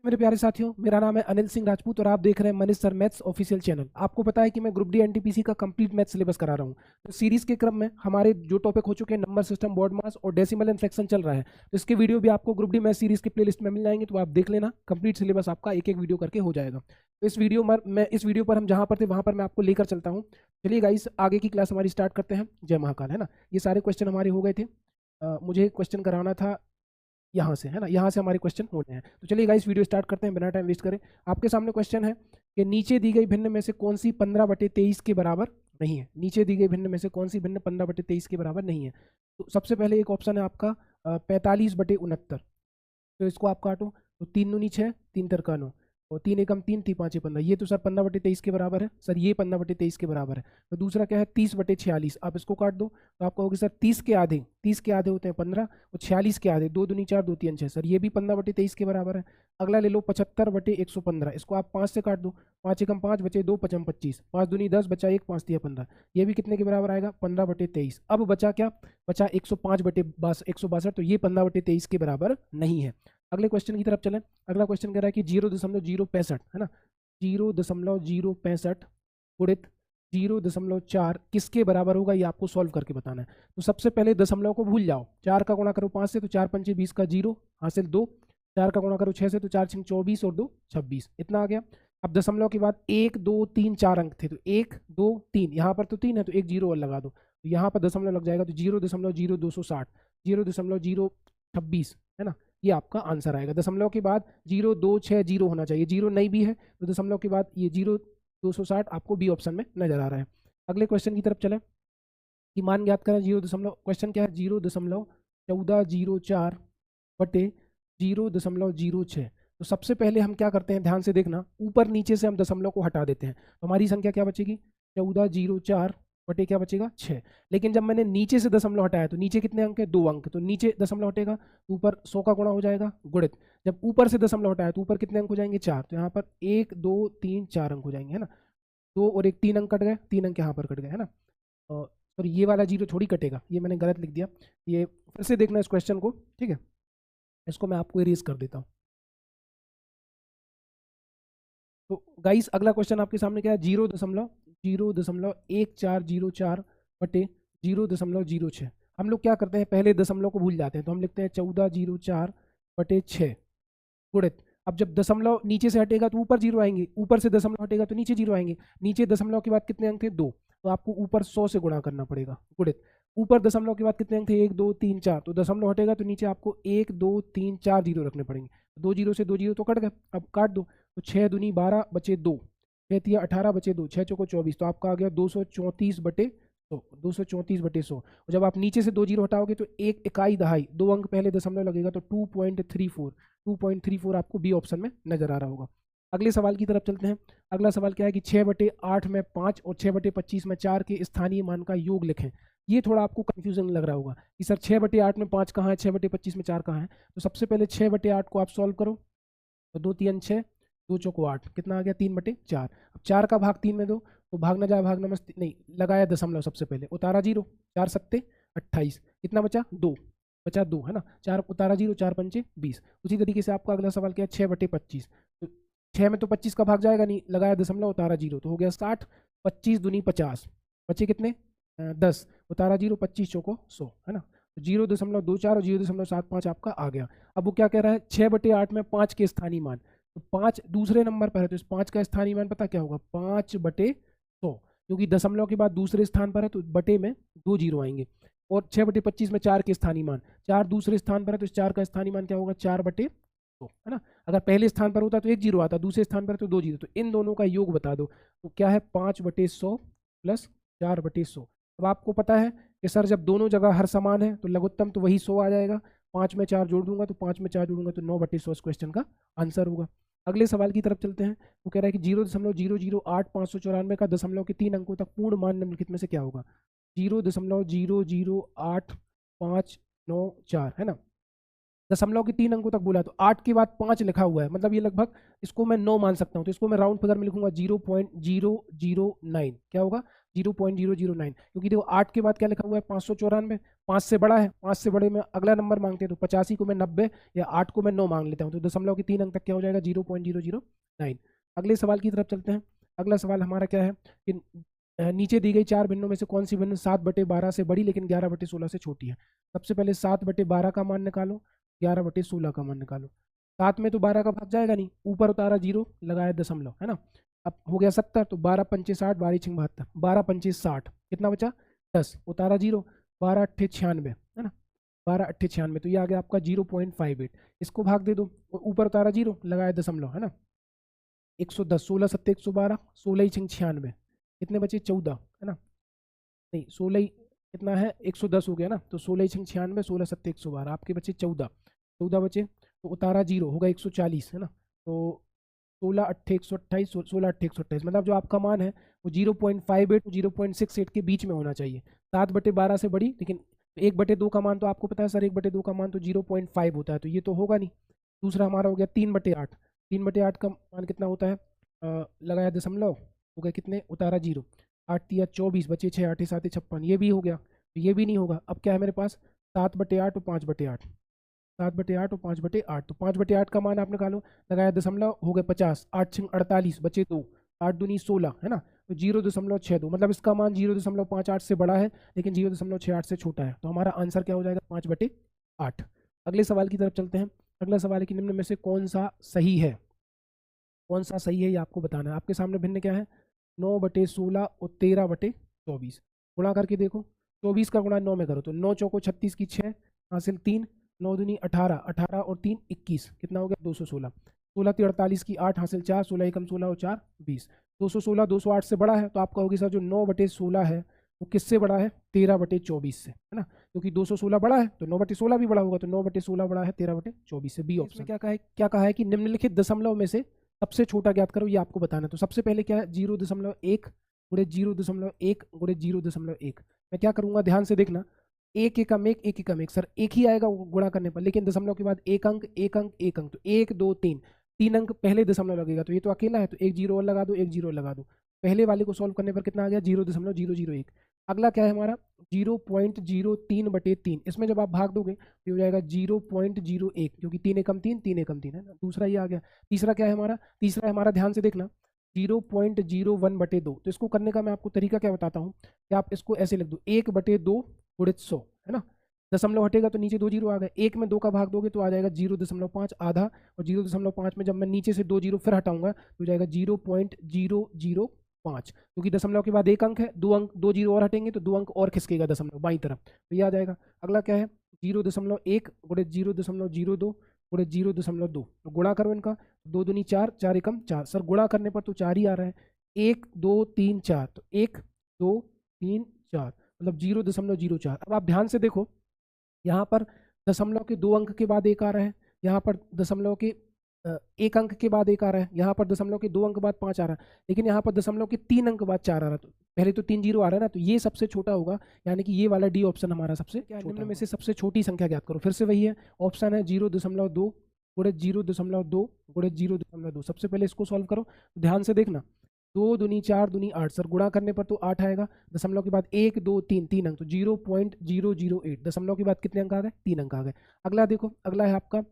मेरे प्यारे साथियों, मेरा नाम है अनिल सिंह राजपूत और आप देख रहे हैं Manish sir maths official channel. आपको पता है कि मैं ग्रुप डी एनटीपीसी का कंप्लीट मैथ सिलेबस करा रहा हूं। तो सीरीज के क्रम में हमारे जो टॉपिक हो चुके हैं, नंबर सिस्टम, बॉड मास और डेसिमल एंड फ्रैक्शन चल रहा है। तो इसके वीडियो भी आपको ग्रुप डी मैथ सीरीज के प्लेलिस्ट में मिल जाएंगे, तो आप देख लेना। कंप्लीट सिलेबस आपका एक एक वीडियो करके हो जाएगा। तो इस वीडियो पर हम जहाँ पर थे वहाँ पर मैं आपको लेकर चलता हूँ। चलिए गाइस, आगे की क्लास हमारी स्टार्ट करते हैं। जय महाकाल, है ना। ये सारे क्वेश्चन हमारे हो गए थे। मुझे क्वेश्चन कराना था यहाँ से, है ना। यहाँ से हमारे क्वेश्चन होने हैं। तो चलिए गाइस, वीडियो स्टार्ट करते हैं बिना टाइम वेस्ट करें। आपके सामने क्वेश्चन है कि नीचे दी गई भिन्न में से कौन सी 15/23 के बराबर नहीं है। नीचे दी गई भिन्न में से कौन सी भिन्न 15/23 के बराबर नहीं है। तो सबसे पहले एक ऑप्शन है आपका 45/69। तो इसको आप काटो तो 3 दूनी 6, 3 तिरका 9 और 3 एकम 3, 3 5 15। ये तो सर 15/23 के बराबर है। सर ये 15/23 के बराबर है। तो दूसरा क्या है 30/46। आप इसको काट दो तो आप कहोगे सर 30 के आधे होते हैं 15 और 46 के आधे 2 दूनी 4, 2 3 6। सर ये भी 15/23 के बराबर है। अगला ले लो 75/115। इसको आप 5 से काट दो। 5 एकम 5 बचे 2 5 25, 5 दूनी 10 बचा 1, 5 तिया 15। ये भी कितने के बराबर आएगा 15/23। अब बचा क्या, बचा 105/162। तो ये 15/23 के बराबर नहीं है। अगले क्वेश्चन की तरफ चलें। अगला क्वेश्चन कह रहा है कि 0.065, है ना, 0.065 गुणित 0.4 किसके बराबर होगा, ये आपको सॉल्व करके बताना है। तो सबसे पहले दशमलव को भूल जाओ। 4 का गुणा करो 5 से तो 4 पंचे 20 का 0 हासिल 2। 4 का गुणा करो 6 से तो 4 छिंग 24 और 2 26, इतना आ गया। अब दशमलव के बाद 1 2 3 4 अंक थे, तो 1 2 3, यहाँ पर तो 3 है तो एक 0 और लगा दो, तो यहाँ पर दशमलव लग जाएगा। तो 0.0260, 0.026, है ना, ये आपका आंसर आएगा। दशमलव के बाद 0.260 होना चाहिए, 0 नहीं भी है तो दशमलव के बाद ये 0.260 आपको बी ऑप्शन में नजर आ रहा है। अगले क्वेश्चन की तरफ चलें कि मान ज्ञात करें। क्वेश्चन क्या है 0.1404 बटे 0.06। तो सबसे पहले हम क्या करते हैं, ध्यान से देखना, ऊपर नीचे से हम दशमलव को हटा देते हैं तो हमारी संख्या क्या बचेगी 1404 बटे क्या बचेगा 6। लेकिन जब मैंने नीचे से दशमलव हटाया तो नीचे कितने अंक है 2 अंक, तो नीचे दशमलव हटेगा तो ऊपर 100 का गुणा हो जाएगा गुणित। जब ऊपर से दशमलव हटाया तो ऊपर कितने अंक हो जाएंगे 4, तो यहाँ पर 1 2 3 4 अंक हो जाएंगे, है ना। 2 और 1 3 अंक कट गए, 3 अंक यहाँ पर कट गए, है ना। और ये वाला 0 थोड़ी कटेगा, ये मैंने गलत लिख दिया। ये फिर से देखना इस क्वेश्चन को, ठीक है। इसको मैं आपको इरेज कर देता हूँ। तो गाइस, अगला क्वेश्चन आपके सामने क्या है 0.1404 बटे 0.06। हम लोग क्या करते हैं, पहले दशमलव को भूल जाते हैं तो हम लिखते हैं 1404 बटे 6 गुणित। अब जब दशमलव नीचे से हटेगा तो ऊपर 0 आएंगे, ऊपर से दशमलव हटेगा तो नीचे 0 आएंगे। नीचे दशमलव के बाद कितने अंक थे 2, तो आपको ऊपर 100 से गुणा करना पड़ेगा गुणित। ऊपर दशमलव के बाद कितने अंक थे 1 2 3 4, तो दशमलव हटेगा तो नीचे आपको 1 2 3 4 जीरो रखने पड़ेंगे। 2 जीरो से 2 जीरो तो कट गए, अब काट दो। तो 6 दूनी 12 बचे 2, 6 तिया 18 बचे 2, 6 चौको 24, तो आपका आ गया 234/100, 234/100। और जब आप नीचे से 2 जीरो हटाओगे तो एक इकाई दहाई 2 अंक पहले दशमलव लगेगा, तो 2.34 आपको बी ऑप्शन में नजर आ रहा होगा। अगले सवाल की तरफ चलते हैं। अगला सवाल क्या है कि 6/8 में 5 और 6/25 में 4 के स्थानीय मान का योग लिखें। ये थोड़ा आपको कंफ्यूजन लग रहा होगा कि सर 6/8 में 5 कहाँ है, 6/25 में 4 कहाँ है। तो सबसे पहले 6/8 को आप सॉल्व करो, तो 2 3 6, 2 चौको 8, कितना आ गया 3/4। अब 4 का भाग 3 में दो तो भागना जाए भाग नमस्ते नहीं, लगाया दशमलव सबसे पहले, उतारा 0, 4 सत्ते 28, कितना बचा 2, बचा 2, है ना। 4 उतारा 0, 4 पंचे 20। उसी तरीके से आपका अगला सवाल क्या है 6/25। तो 6 में तो 25 का भाग जाएगा नहीं, लगाया दशमलव उतारा 0, तो हो गया 60, 25 दूनी 50, बचे कितने 10, उतारा 0, 25 चौको 100, है ना। तो 0.24 और 0.75 आपका आ गया। अब वो क्या कह रहा है 6/8 में 5 के स्थानीय मान, तो 5 दूसरे नंबर पर है तो इस 5 का स्थानीय मान पता क्या होगा 5/100, क्योंकि दशमलव के बाद दूसरे स्थान पर है तो बटे में 2 जीरो आएंगे। और 6/25 में 4 के स्थानीय मान, 4 दूसरे स्थान पर है तो इस 4 का स्थानीय मान क्या होगा 4/100, है ना। अगर पहले स्थान पर होता तो 1 जीरो आता, दूसरे स्थान पर तो 2 जीरो, तो इन दोनों का योग बता दो। तो क्या है 5/100 प्लस 4/100। अब आपको पता है कि सर जब दोनों जगह हर समान है तो लघुत्तम तो वही 100 आ जाएगा। 5 में 4 जोड़ दूंगा तो 5 में 4 जोड़ूंगा तो 9/100 इस क्वेश्चन का आंसर होगा। अगले सवाल की तरफ चलते हैं। वो कह रहा है कि 0.008594 के 3 अंकों तक पूर्ण मान निम्नलिखित में से क्या होगा। 0.00854, है ना। दशमलव के 3 अंकों तक बोला तो 8 के बाद 5 लिखा हुआ है, मतलब ये लगभग इसको मैं 9 मान सकता हूँ, तो इसको मैं राउंड फिगर में लिखूंगा 0.009। क्या होगा 0.009, क्योंकि देखो 8 के बाद क्या लिखा हुआ है 594, 5 से बड़ा है, 5 से बड़े में अगला नंबर मांगते हैं, तो 85 को मैं 90 या 8 को मैं 9 मांग लेता हूँ, तो दशमलव के 3 अंक तक क्या हो जाएगा 0.009। अगले सवाल की तरफ चलते हैं। अगला सवाल हमारा क्या है कि नीचे दी गई 4 भिन्नों में से कौन सी भिन्न 7/12 से बड़ी लेकिन 11/16 से छोटी है। सबसे पहले 7/12 का मान निकालो, 11/16 का मान निकालो। 7 में तो 12 का भाग जाएगा नहीं, ऊपर उतारा 0, लगाया दशमलव, है ना। अब हो गया 70, तो 12 पंचे 60, 12 छंग 72, 12 पंचे 60, कितना बचा 10, उतारा 0, 12 अट्ठे 96, है ना, 12 अट्ठे 96, तो ये आ गया आपका 0.58। इसको भाग दे दो, ऊपर उतारा 0, लगाया दशमलव, है ना, 110, 16 सत्ते 112, 16 छंग 96, कितने बचे 14, है ना, नहीं 16 कितना है 110 हो गया ना, तो 16 छंग 96, 16 सत्ते 112, आपके बचे 14, 14 बचे, तो उतारा 0 होगा 140, है ना, तो 16 अट्ठे 128, 16 अट्ठे 128, मतलब जो आपका मान है वो 0.58 0.68 के बीच में होना चाहिए। 7/12 से बड़ी, लेकिन 1/2 का मान तो आपको पता है सर, 1/2 का मान तो 0.5 होता है, तो ये तो होगा नहीं। दूसरा हमारा हो गया 3/8, 3/8 का मान कितना होता है, लगाया दशमलव, हो गया कितने, उतारा 0, 8 तिया 24, बचे 6, 8 7 56, ये भी हो गया, तो ये भी नहीं होगा। अब क्या है मेरे पास 7/8 और 5/8, 7/8 और 5/8, तो 5/8 का मान आप निकालो, लगाया दशमलव, हो गए 50, 8 छंग 48, बचे 2, 8 दूनी 16, है ना, तो 0.62, मतलब इसका मान 0.58 से बड़ा है लेकिन 0.68 से छोटा है, तो हमारा आंसर क्या हो जाएगा 5/8। अगले सवाल की तरफ चलते हैं। अगला सवाल है कि निम्न में से कौन सा सही है, कौन सा सही है ये आपको बताना है। आपके सामने भिन्न क्या है, 9/16 और 13/24, गुणा करके देखो, 24 का गुणा 9 में करो तो 9 चौको 36 की 6 हासिल 3, 9 दूनी 18, 18 और 3 21, कितना हो गया 216, 16 ती 48 की 8 हासिल 4, 16 एकम 16 और 4 20, 216 208 से बड़ा है, तो आप कहोगे सर जो 9/16 है वो किससे बड़ा है 13/24 से, है ना, क्योंकि 216 बड़ा है तो 9/16 भी बड़ा होगा, तो 9/16 बड़ा है 13/24 से, बी ऑप्शन। क्या कहा है कि निम्नलिखित दशमलव में से सबसे छोटा ज्ञात करो, ये आपको बताना है। तो सबसे पहले क्या है 0.1 गुणे 0.1 गुणे 0.1, मैं क्या करूंगा ध्यान से देखना, एक एकम एक, एक एकम एक, सर एक ही आएगा गुणा करने पर, लेकिन दशमलव के बाद एक अंक एक अंक एक अंक, तो 1 2 3, 3 अंक पहले दशमलव लगेगा, तो ये तो अकेला है, तो एक 0 और लगा दो, एक 0 लगा दो, पहले वाले को सॉल्व करने पर कितना आ गया 0.001। अगला क्या है हमारा 0.03/3, इसमें जब आप भाग दोगे तो हो जाएगा 0.01, क्योंकि 3 एकम 3, 3 एकम 3, है ना, दूसरा ये आ गया। तीसरा क्या है हमारा, तीसरा है हमारा, ध्यान से देखना 0.01/2, तो इसको करने का मैं आपको तरीका क्या बताता हूँ कि आप इसको ऐसे लिख दो 1/2 गुणित 100, है ना, दशमलव हटेगा तो नीचे 2 जीरो आ गए, 1 में 2 का भाग दोगे तो आ जाएगा 0.5 आधा, और 0.5 में जब मैं नीचे से 2 जीरो फिर हटाऊंगा तो हो जाएगा 0.005, क्योंकि दशमलव के बाद एक अंक है, 2 जीरो और हटेंगे तो 2 अंक और खिसकेगा दशमलव बाईं तरफ, तो ये आ जाएगा। अगला क्या है 0.1 गुणित 0.02 गुणित 0.2, तो गुणा करो इनका, 2 दूनी 4, 4 एकम 4, सर गुणा करने पर तो 4 ही आ रहा है, 1 2 3 4, तो 1 2 3 4, मतलब 0.04। अब आप ध्यान से देखो, यहाँ पर दशमलव के 2 अंक के बाद एक आ रहा है, यहाँ पर दशमलव के 1 अंक के बाद एक आ रहा है, यहाँ पर दशमलव के 2 अंक बाद 5 आ रहा है, लेकिन यहाँ पर दशमलव के 3 अंक बाद 4 आ रहा है, तो पहले तो 3 जीरो आ रहा है ना, तो ये सबसे छोटा होगा, यानी कि ये वाला डी ऑप्शन हमारा सबसे निम्न में से सबसे छोटी संख्या ज्ञात करो। फिर से वही है, ऑप्शन है 0.2 गुणित 0.2 गुणित 0.2। सबसे पहले इसको सॉल्व करो, ध्यान से देखना, 2 दूनी 4 दूनी 8, सर गुणा करने पर तो 8 आएगा, दशमलव के बाद 1 2 3, 3 अंक, तो 0.008, दशमलव के बाद कितने अंक आ गए 3 अंक आ गए। अगला देखो, अगला है आपका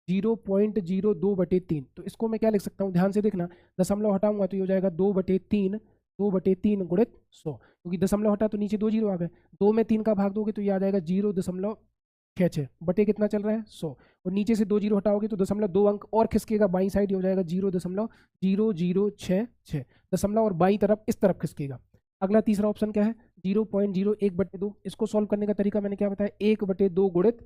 0.02/3, तो इसको मैं क्या लिख सकता हूँ, ध्यान से देखना, दशमलव हटाऊंगा तो ये हो जाएगा 2/3 गुणित 100, क्योंकि दशमलव हटा तो नीचे 2 जीरो आ गए, 2 में 3 का भाग दोगे तो ये आ जाएगा 0.66 बटे कितना चल रहा है 100, और नीचे से 2 जीरो हटाओगे तो दशमलव 2 अंक और खिसकेगा बाईं साइड, हो जाएगा 0.0066, दशमलव और बाईं तरफ इस तरफ खिसकेगा। अगला तीसरा ऑप्शन क्या है 0.01/2, इसको सॉल्व करने का तरीका मैंने क्या बताया 1/2 गुणित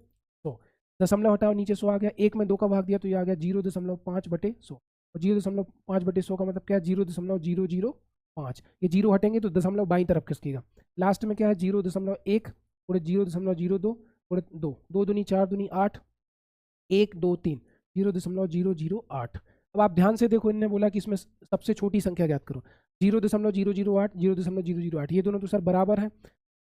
100, दशमलव हटाओ नीचे 100 आ गया, 1 में 2 का भाग दिया तो ये आ गया 0.5/100, और 0.5/100 का मतलब क्या है 0.005, ये जीरो हटेंगे तो दशमलव बाईं तरफ खिसकेगा। लास्ट में क्या है 0.1 गुणित 0.02 गुणित 2, 2 दूनी 4 दूनी 8, 1 2 3, 0.008। अब आप ध्यान से देखो, इन्होंने बोला कि इसमें सबसे छोटी संख्या ज्ञात करो, 0.008 0.008, ये दोनों तो सर बराबर है,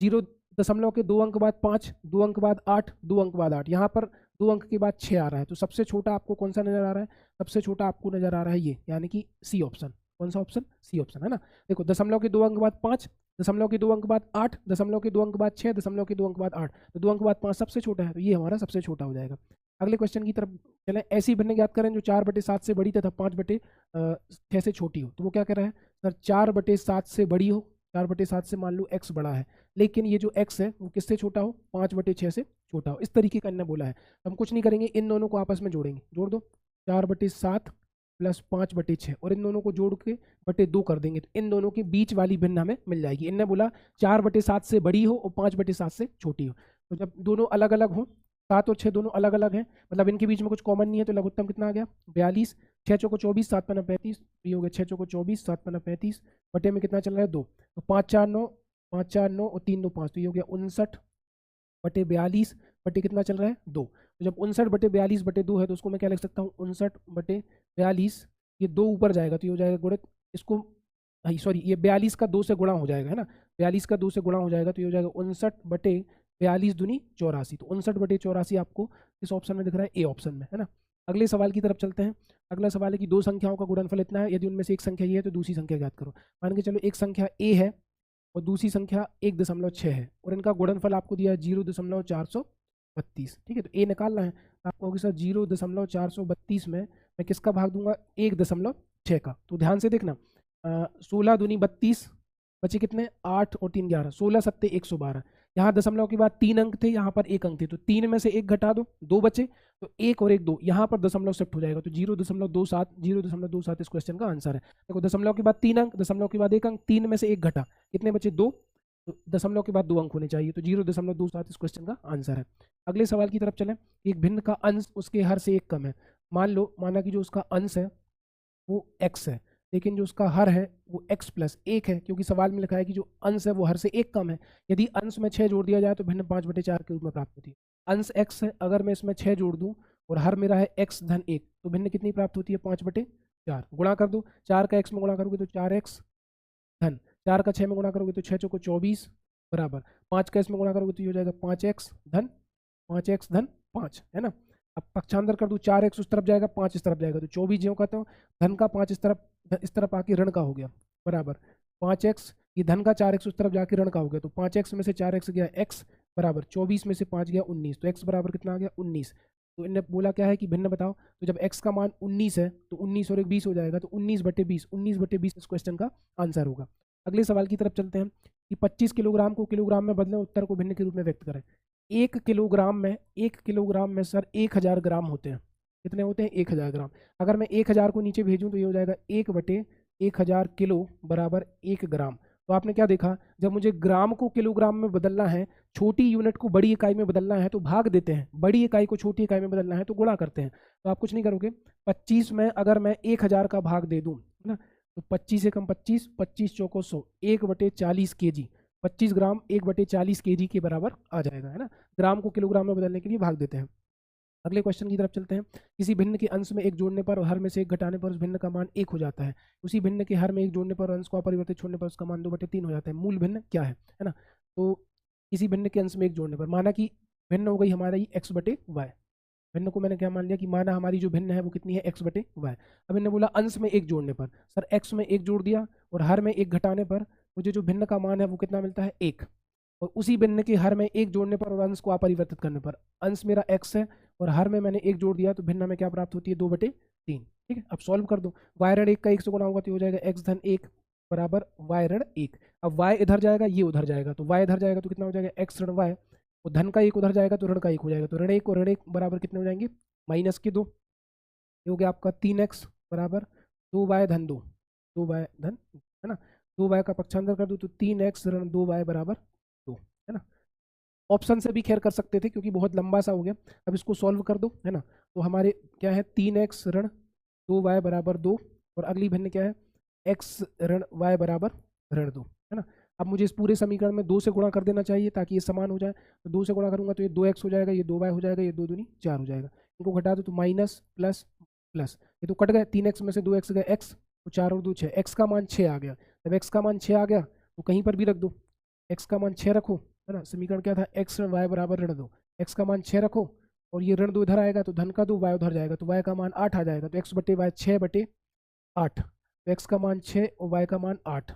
0 के 2 अंक बाद 5, 2 अंक बाद 8, 2 अंक बाद 8, यहाँ पर 2 अंक के बाद 6 आ रहा है, तो सबसे छोटा आपको कौन सा नजर आ रहा है, सबसे छोटा आपको नजर आ रहा है ये, यानी कि सी ऑप्शन। कौन सा ऑप्शन, सी ऑप्शन, है ना। देखो दशमलव के 2 अंक बाद 5, दशमलव के 2 अंक बाद 8, दशमलव के 2 अंक बाद 6, दशमलव के 2 अंक बाद 8, तो 2 अंक बाद 5 सबसे छोटा है, तो ये हमारा सबसे छोटा हो जाएगा। अगले क्वेश्चन की तरफ चलें। ऐसी भिन्न ज्ञात करें जो 4/7 से बड़ी तथा 5/6 से छोटी हो। तो वो क्या कर रहा है सर, 4/7 से बड़ी हो, 4/7 से मान लो x बड़ा है, लेकिन ये जो x है वो किससे छोटा हो, 5/6 से छोटा हो, इस तरीके का इन्होंने बोला है। तो हम कुछ नहीं करेंगे, इन दोनों को आपस में जोड़ेंगे, जोड़ दो 4/7 प्लस 5/6 और इन दोनों को जोड़ के बटे 2 कर देंगे, तो इन दोनों के बीच वाली भिन्न हमें मिल जाएगी। इनने बोला 4/7 से बड़ी हो और 5/7 से छोटी हो, तो जब दोनों अलग अलग हो, 7 और 6 दोनों अलग अलग हैं, मतलब इनके बीच में कुछ कॉमन नहीं है, तो लघुत्तम कितना आ गया 42, 6 चौको 24, 7 पन्ना 35, ये हो गया 6 चौको 24, 7 पन्ना 35, बटे में कितना चल रहा है 2, तो 5 4 9, 5 4 9 और 3 2 5, तो ये हो गया 59/42 बटे कितना चल रहा है 2। तो जब 59/42/2 है तो उसको मैं क्या लिख सकता हूँ 59/42, ये 2 ऊपर जाएगा तो ये हो जाएगा गुणित, इसको सॉरी ये 42 का 2 से गुणा हो जाएगा, है ना, 42 का 2 से गुणा हो जाएगा, तो ये हो जाएगा 59/42 दूनी 84, तो 59/84 आपको इस ऑप्शन में दिख रहा है, ए ऑप्शन में, है ना। अगले सवाल की तरफ चलते हैं। अगला सवाल है कि दो संख्याओं का गुणनफल इतना है, यदि उनमें से एक संख्या ये है तो दूसरी संख्या ज्ञात करो। मान के चलो एक संख्या ए है और दूसरी संख्या 1.6 है और इनका गुणनफल आपको दिया है 0.432, ठीक है, तो ए निकालना है, तो आपको होगी सर 0.432 में मैं किसका भाग दूंगा 1.6 का। तो ध्यान से देखना, 16 दूनी 32, बचे कितने 8 और 3 11, 16 सत्ते 112, यहाँ दशमलव के बाद 3 अंक थे, यहाँ पर 1 अंक थे, तो 3 में से 1 घटा दो, 2 बचे, तो 1 और 1 2, यहाँ पर दशमलव शिफ्ट हो जाएगा, तो 0.27 इस क्वेश्चन का आंसर है। देखो दशमलव के बाद 3 अंक, दशमलव के बाद 1 अंक, 3 में से 1 घटा, कितने बचे 2, तो दशमलव के बाद 2 अंक होने चाहिए, तो 0.27 इस क्वेश्चन का आंसर है। अगले सवाल की तरफ चलें। एक भिन्न का अंश उसके हर से 1 कम है। माना कि जो उसका अंश है वो x है, लेकिन जो उसका हर है वो x + 1 है, क्योंकि सवाल में लिखा है कि जो अंश है वो हर से 1 कम है। यदि अंश में 6 जोड़ दिया जाए तो भिन्न 5/4 के रूप में प्राप्त होती है। अंश x है, अगर मैं इसमें 6 जोड़ दूं और हर मेरा है x धन 1, तो भिन्न कितनी प्राप्त होती है 5/4। गुणा कर दो, 4 का x में गुणा करोगे तो 4x धन 4 का 6 में गुणा करोगे तो 6 चौको 24 बराबर 5 का इसमें गुणा करोगे तो ये हो जाएगा 5x धन 5, है ना। अब पक्षांतर कर दूं, 4x उस तरफ जाएगा, 5 इस तरफ जाएगा, तो 24 ज्यों कहता हूँ, धन का 5 इस तरफ आके ऋण का हो गया बराबर 5x, ये धन का 4x उस तरफ जाके ऋण का हो गया, तो 5x में से 4x गया x बराबर 24 में से 5 गया 19, तो x बराबर कितना आ गया 19। तो इन्हें बोला क्या है कि भिन्न बताओ, तो जब x का मान 19 है तो 19 और 1 20 हो जाएगा, तो 19/20 इस क्वेश्चन का आंसर होगा। अगले सवाल की तरफ चलते हैं कि 25 किलोग्राम को किलोग्राम में बदलें, उत्तर को भिन्न के रूप में व्यक्त करें। 1 किलोग्राम में सर 1000 ग्राम होते हैं। कितने होते हैं 1000 ग्राम। अगर मैं 1000 को नीचे भेजूं तो ये हो जाएगा 1/1000 किलो बराबर 1 ग्राम। तो आपने क्या देखा, जब मुझे ग्राम को किलोग्राम में बदलना है, छोटी यूनिट को बड़ी इकाई में बदलना है तो भाग देते हैं, बड़ी इकाई को छोटी इकाई में बदलना है तो गुणा करते हैं। तो आप कुछ नहीं करोगे, 25 में अगर मैं 1000 का भाग दे दूं, है ना, तो 25 से कम 25, 25 चौको 100, 1/40 kg, 25 ग्राम 1/40 kg के बराबर आ जाएगा, है ना। ग्राम को किलोग्राम में बदलने के लिए भाग देते हैं। अगले क्वेश्चन की तरफ चलते हैं। किसी भिन्न के अंश में 1 जोड़ने पर और हर में से 1 घटाने पर उस भिन्न का मान 1 हो जाता है। उसी भिन्न के हर में 1 जोड़ने पर और अंश को अपरिवर्तित छोड़ने पर उसका मान 2/3 हो जाता है। मूल भिन्न क्या है ना। तो किसी भिन्न के अंश में 1 जोड़ने पर, माना कि भिन्न हो गई हमारी x/y, भिन्न को मैंने क्या मान लिया कि माना हमारी जो भिन्न है वो कितनी है x/y। अब इन्होंने बोला अंश में 1 जोड़ने पर, सर x में 1 जोड़ दिया और हर में 1 घटाने पर मुझे जो भिन्न का मान है वो कितना मिलता है 1, और उसी भिन्न के हर में 1 जोड़ने पर और अंश को अपरिवर्तित करने पर, अंश मेरा x है और हर में मैंने 1 जोड़ दिया तो भिन्न में क्या प्राप्त होती है 2/3। ठीक है, अब सॉल्व कर दो, y-1 का 1 से गुणा होगा तो हो जाएगा x धन 1 बराबर y-1। अब y इधर जाएगा, ये उधर जाएगा, तो y इधर जाएगा तो कितना हो जाएगा x ऋण y, और धन का 1 उधर जाएगा तो ऋण का 1 हो जाएगा, तो ऋण 1 और ऋण 1 बराबर कितने हो जाएंगे -2। ये हो गया आपका 3x बराबर 2y धन 2, 2y धन, है ना, 2y का पक्षांतर कर दो तो 3x ऋण 2y बराबर 2, है ना। ऑप्शन से भी खैर कर सकते थे क्योंकि बहुत लंबा सा हो गया। अब इसको सॉल्व कर दो, है ना, तो हमारे क्या है 3x ऋण 2y बराबर 2, और अगली भिन्न क्या है x ऋण y बराबर ऋण 2, है ना। अब मुझे इस पूरे समीकरण में 2 से गुणा कर देना चाहिए ताकि ये समान हो जाए, तो 2 से गुणा करूंगा तो ये 2x हो जाएगा, ये 2y हो जाएगा, ये 2 दूनी 4 हो जाएगा। इनको घटा दो तो माइनस प्लस प्लस, ये तो कट गए, 3x में से 2x गए x, तो 4 और 2 6, x का मान 6 आ गया। जब x का मान 6 आ गया तो कहीं पर भी रख दो, x का मान 6 रखो, है ना। समीकरण क्या था x ऋण y बराबर ऋण 2, x का मान 6 रखो और ये ऋण 2 इधर आएगा तो धन का 2 y उधर जाएगा, तो y का मान 8 आ जाएगा, तो x/y 6/8, तो x का मान 6 और y का मान 8।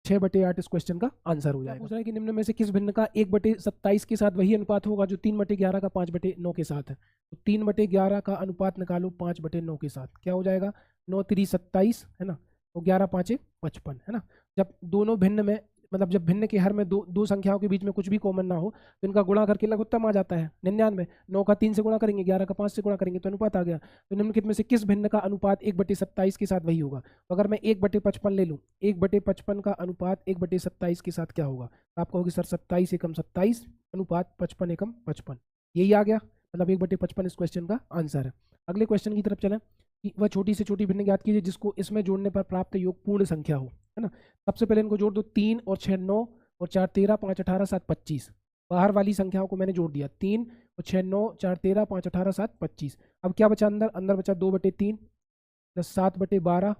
6/8 इस क्वेश्चन का आंसर हो जाएगा। पूछ रहा है कि निम्न में से किस भिन्न का 1/27 के साथ वही अनुपात होगा जो 3/11 का 5/9 के साथ है। तो 3/11 का अनुपात निकालो 5/9 के साथ, क्या हो जाएगा, 9 3 27 है ना, तो 11 5 55 है ना। जब दोनों भिन्न में, मतलब जब भिन्न के हर में दो संख्याओं के बीच में कुछ भी कॉमन ना हो तो इनका गुणा करके लघुत्तम आ जाता है 99। 9 का 3 से गुणा करेंगे, 11 का 5 से गुणा करेंगे तो अनुपात आ गया। तो निम्नलिखित में से किस भिन्न का अनुपात 1/27 के साथ वही होगा। तो अगर मैं 1/55 ले लूँ, 1/55 का अनुपात 1/27 के साथ क्या होगा, तो आपका होगी सर 27 एकम 27 अनुपात 55 एकम 55, यही आ गया, मतलब 1/55 इस क्वेश्चन का आंसर है। अगले क्वेश्चन की तरफ चलें कि वह छोटी से छोटी भिन्न ज्ञात कीजिए जिसको इसमें जोड़ने पर प्राप्त योग पूर्ण संख्या हो, है ना। सबसे पहले इनको जोड़ दो, 3 और 6 9 और 4 13 5 18 7 25। बाहर वाली संख्याओं को मैंने जोड़ दिया, 3 और 6 9 4 13 5 18 7 25। अब क्या बचा अंदर, अंदर बचा 2/3 प्लस 7/12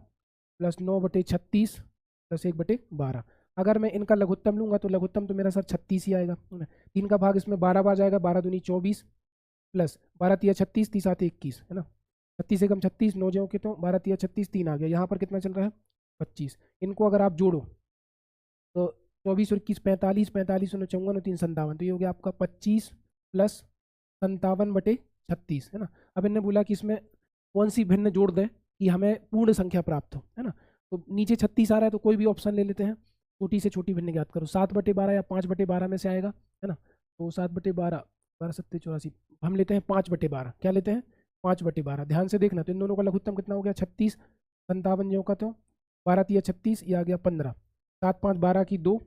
प्लस 9/36 प्लस 1/12। अगर मैं इनका लघुत्तम लूंगा तो लघुत्तम तो मेरा सर 36 ही आएगा, 3 का भाग इसमें 12 बार जाएगा, 12 दूनी 24 प्लस 12 तिया 36 30 7 21 है ना, 36 एकम 36 9 जो के तो 12 तिया 36 3 आ गया। यहाँ पर कितना चल रहा है 25। इनको अगर आप जोड़ो तो 24 और 21 45 45 और 54 और 3 57, तो ये हो गया आपका 25 प्लस 57/36 है ना। अब इन्होंने बोला कि इसमें कौन सी भिन्न जोड़ दें कि हमें पूर्ण संख्या प्राप्त हो, है ना। तो नीचे 36 आ रहा है तो कोई भी ऑप्शन ले लेते हैं, छोटी से छोटी भिन्न ज्ञात करो, 7/12 या 5/12 में से आएगा, है ना। तो 7/12 12 7 84, हम लेते हैं 5/12, क्या लेते हैं 5/12। ध्यान से देखना, तो इन दोनों का लघुत्तम कितना हो गया 36, 57 जो का तो 12 तिया 36, ये आ गया 15, 7 5 12 की 2,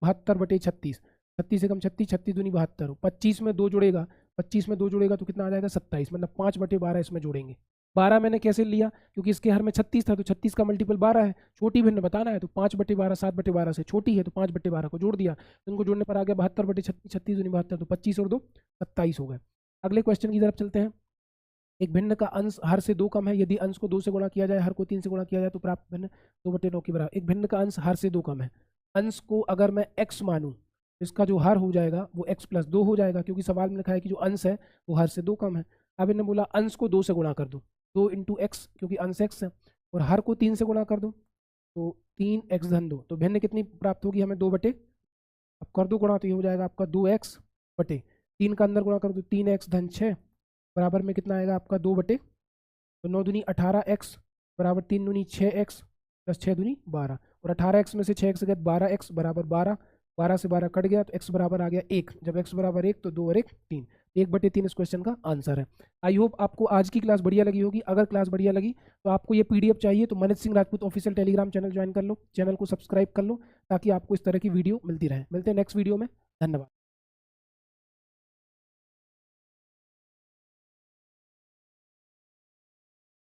72/36, 36 एकम 36 36 दूनी 72, 25 में 2 जुड़ेगा, 25 में 2 जुड़ेगा तो कितना आ जाएगा 27, मतलब 5/12 इसमें जोड़ेंगे। 12 मैंने कैसे लिया, क्योंकि इसके हर में 36 था तो 36 का मल्टीपल 12 है, छोटी भिन्न बताना है तो 5/12 7/12 से छोटी है तो 5/12 को जोड़ दिया, तो इनको जोड़ने पर आ गया 72/36, 36 दूनी 72, तो 25 और 2 27 हो गए। अगले क्वेश्चन की तरफ चलते हैं। एक भिन्न का अंश हर से 2 कम है, यदि अंश को 2 से गुणा किया जाए, हर को 3 से गुणा किया जाए तो प्राप्त भिन्न 2/9 के बराबर। एक भिन्न का अंश हर से 2 कम है, अंश को अगर मैं x मानूं तो इसका जो हर हो जाएगा वो x + 2 हो जाएगा, क्योंकि सवाल में लिखा है कि जो अंश है वो हर से 2 कम है। अब इन्होंने बोला अंश को 2 से गुणा कर दो, 2 × x, क्योंकि अंश x है, और हर को 3 से गुणा कर दो तो 3x धन 2, तो भिन्न कितनी प्राप्त होगी हमें 2 बटे, अब कर दो गुणा तो ये हो जाएगा आपका 2x बटे 3 का अंदर गुणा कर दो 3x धन 6 बराबर में कितना आएगा आपका 2 बटे, तो 9 दूनी 18x बराबर 3 दूनी 6x प्लस 6 दूनी 12, और 18x में से 6x गए 12x बराबर 12, 12 से 12 कट गया तो x बराबर आ गया 1, जब x बराबर 1 तो 2 और 1 3, 1/3 इस क्वेश्चन का आंसर है। आई होप आपको आज की क्लास बढ़िया लगी होगी। अगर क्लास बढ़िया लगी तो आपको ये PDF चाहिए तो Manoj Singh Rajput official Telegram channel join कर लो, चैनल को सब्सक्राइब कर लो ताकि आपको इस तरह की वीडियो मिलती रहे। मिलते हैं नेक्स्ट वीडियो में, धन्यवाद।